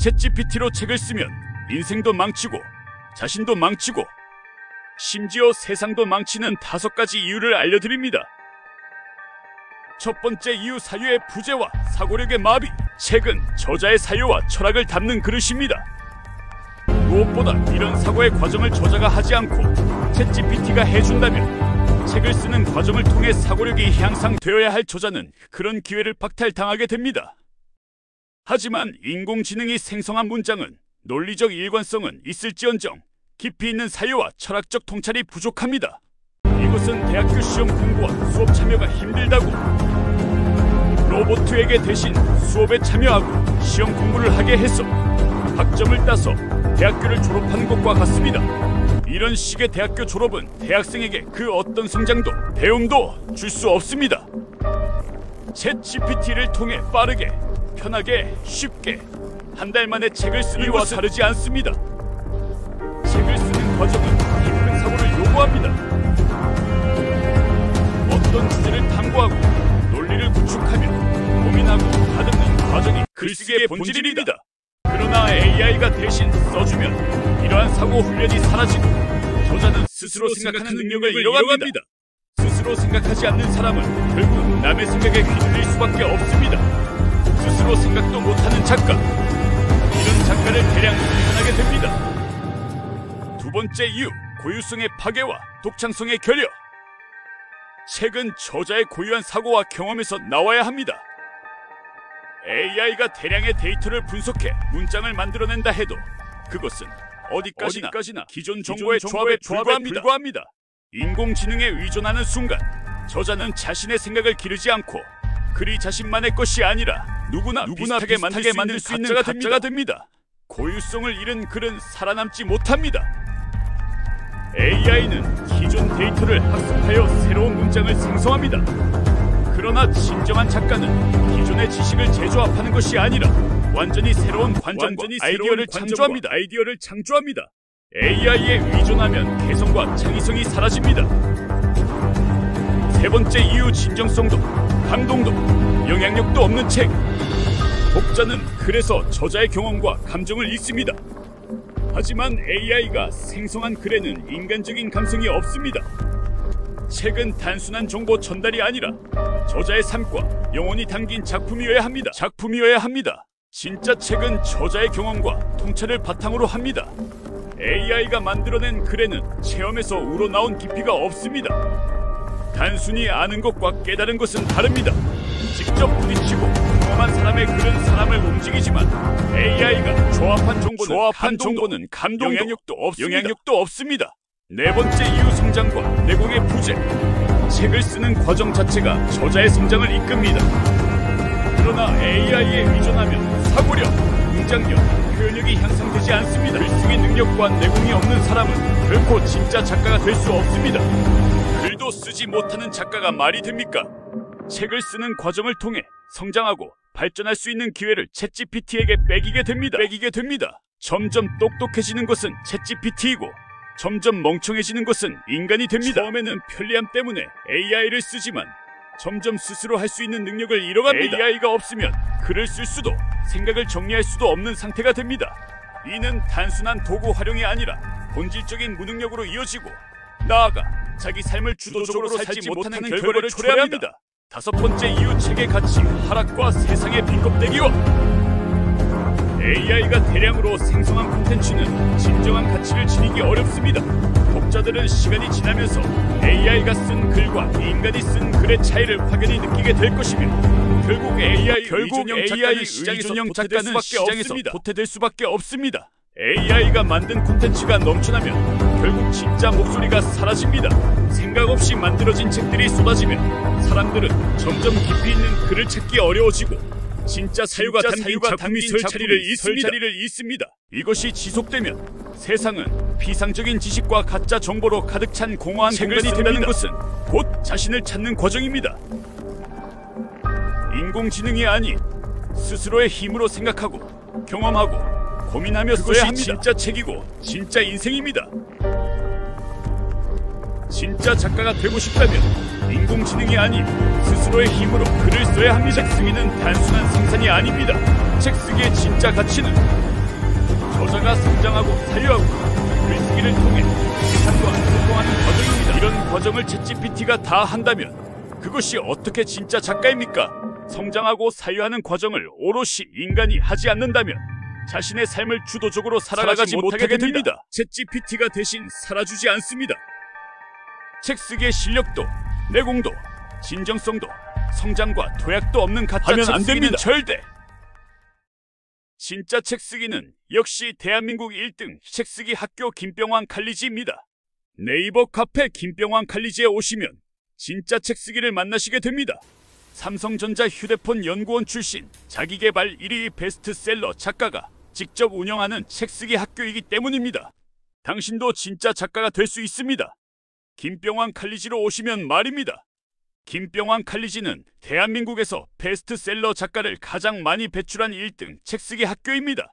챗GPT로 책을 쓰면 인생도 망치고 자신도 망치고 심지어 세상도 망치는 5가지 이유를 알려드립니다. 첫 번째 이유, 사유의 부재와 사고력의 마비. 책은 저자의 사유와 철학을 담는 그릇입니다. 무엇보다 이런 사고의 과정을 저자가 하지 않고 챗GPT가 해준다면 책을 쓰는 과정을 통해 사고력이 향상되어야 할 저자는 그런 기회를 박탈당하게 됩니다. 하지만 인공지능이 생성한 문장은 논리적 일관성은 있을지언정 깊이 있는 사유와 철학적 통찰이 부족합니다. 이것은 대학교 시험 공부와 수업 참여가 힘들다고 로봇에게 대신 수업에 참여하고 시험 공부를 하게 해서 학점을 따서 대학교를 졸업하는 것과 같습니다. 이런 식의 대학교 졸업은 대학생에게 그 어떤 성장도 배움도 줄 수 없습니다. 챗GPT를 통해 빠르게, 편하게, 쉽게 한 달 만에 책을 쓰는 것과 다르지 않습니다. 책을 쓰는 과정은 깊은 사고를 요구합니다. 어떤 주제를 탐구하고 논리를 구축하며 고민하고 다듬는 과정이 글쓰기의 본질입니다. 그러나 AI가 대신 써주면 이러한 사고 훈련이 사라지고 저자는 스스로 생각하는 능력을 잃어갑니다. 스스로 생각하지 않는 사람은 결국 남의 생각에 휘둘릴 수밖에 없습니다. 스스로 생각도 못하는 작가, 이런 작가를 대량 생산하게 됩니다. 두 번째 이유, 고유성의 파괴와 독창성의 결여. 책은 저자의 고유한 사고와 경험에서 나와야 합니다. AI가 대량의 데이터를 분석해 문장을 만들어낸다 해도 그것은 어디까지나 기존 정보의 조합에 불과합니다. 인공지능에 의존하는 순간 저자는 자신의 생각을 기르지 않고 글이 자신만의 것이 아니라 누구나 비슷하게 만들 수 있는 가짜가 됩니다. 고유성을 잃은 글은 살아남지 못합니다. AI는 기존 데이터를 학습하여 새로운 문장을 생성합니다. 그러나 진정한 작가는 기존의 지식을 재조합하는 것이 아니라 완전히 새로운 관점과 아이디어를 창조합니다. AI에 의존하면 개성과 창의성이 사라집니다. 세 번째 이유, 진정성도 감동도 영향력도 없는 책. 독자는 그래서 저자의 경험과 감정을 잃습니다. 하지만 AI가 생성한 글에는 인간적인 감성이 없습니다. 책은 단순한 정보 전달이 아니라 저자의 삶과 영혼이 담긴 작품이어야 합니다. 진짜 책은 저자의 경험과 통찰을 바탕으로 합니다. AI가 만들어낸 글에는 체험에서 우러나온 깊이가 없습니다. 단순히 아는 것과 깨달은 것은 다릅니다. 직접 부딪히고 경험한 사람의 글은 사람을 움직이지만 AI가 조합한 정보는 감동도 영향력도 없습니다. 네 번째 이유, 성장과 내공의 부재. 책을 쓰는 과정 자체가 저자의 성장을 이끕니다. 그러나 AI에 의존하면 사고력, 문장력, 표현력이 향상되지 않습니다. 글쓰기 능력과 내공이 없는 사람은 결코 진짜 작가가 될 수 없습니다. 글도 쓰지 못하는 작가가 말이 됩니까? 책을 쓰는 과정을 통해 성장하고 발전할 수 있는 기회를 챗GPT에게 빼기게 됩니다. 점점 똑똑해지는 것은 챗GPT이고 점점 멍청해지는 것은 인간이 됩니다. 처음에는 편리함 때문에 AI를 쓰지만 점점 스스로 할 수 있는 능력을 잃어갑니다. AI가 없으면 글을 쓸 수도 생각을 정리할 수도 없는 상태가 됩니다. 이는 단순한 도구 활용이 아니라 본질적인 무능력으로 이어지고 나아가 자기 삶을 주도적으로 살지 못하는 결과를 초래합니다. 다섯 번째 이유, 책의 가치 하락과 세상의 빈껍데기와. AI가 대량으로 생성한 콘텐츠는 진정한 가치를 지니기 어렵습니다. 독자들은 시간이 지나면서 AI가 쓴 글과 인간이 쓴 글의 차이를 확연히 느끼게 될 것이며 결국 AI 의존형 작가는 시장에서 도태될 수밖에 없습니다. AI가 만든 콘텐츠가 넘쳐나면 결국 진짜 목소리가 사라집니다. 생각 없이 만들어진 책들이 쏟아지면 사람들은 점점 깊이 있는 글을 찾기 어려워지고 진짜 사유가 담긴 설 자리를 잃습니다. 이것이 지속되면 세상은 비상적인 지식과 가짜 정보로 가득 찬 공허한 공간이 된다는 것은 곧 자신을 찾는 과정입니다. 인공지능이 아닌 스스로의 힘으로 생각하고 경험하고 고민하며 써야 합니다. 진짜 책이고 진짜 인생입니다. 진짜 작가가 되고 싶다면 인공지능이 아닌 스스로의 힘으로 글을 써야 합니다. 책 쓰기는 단순한 생산이 아닙니다. 책 쓰기의 진짜 가치는 저자가 성장하고 사유하고 글쓰기를 통해 세상과 소통하는 과정입니다. 이런 과정을 챗GPT가 다 한다면 그것이 어떻게 진짜 작가입니까? 성장하고 사유하는 과정을 오롯이 인간이 하지 않는다면 자신의 삶을 주도적으로 살아가지 못하게 됩니다. 챗GPT가 대신 살아주지 않습니다. 책 쓰기의 실력도, 내공도, 진정성도, 성장과 도약도 없는 가짜 책 쓰기는 절대! 진짜 책 쓰기는 역시 대한민국 1등 책 쓰기 학교 김병환 칼리지입니다. 네이버 카페 김병환 칼리지에 오시면 진짜 책 쓰기를 만나시게 됩니다. 삼성전자 휴대폰 연구원 출신 자기계발 1위 베스트셀러 작가가 직접 운영하는 책 쓰기 학교이기 때문입니다. 당신도 진짜 작가가 될 수 있습니다. 김병환 칼리지로 오시면 말입니다. 김병환 칼리지는 대한민국에서 베스트셀러 작가를 가장 많이 배출한 1등 책 쓰기 학교입니다.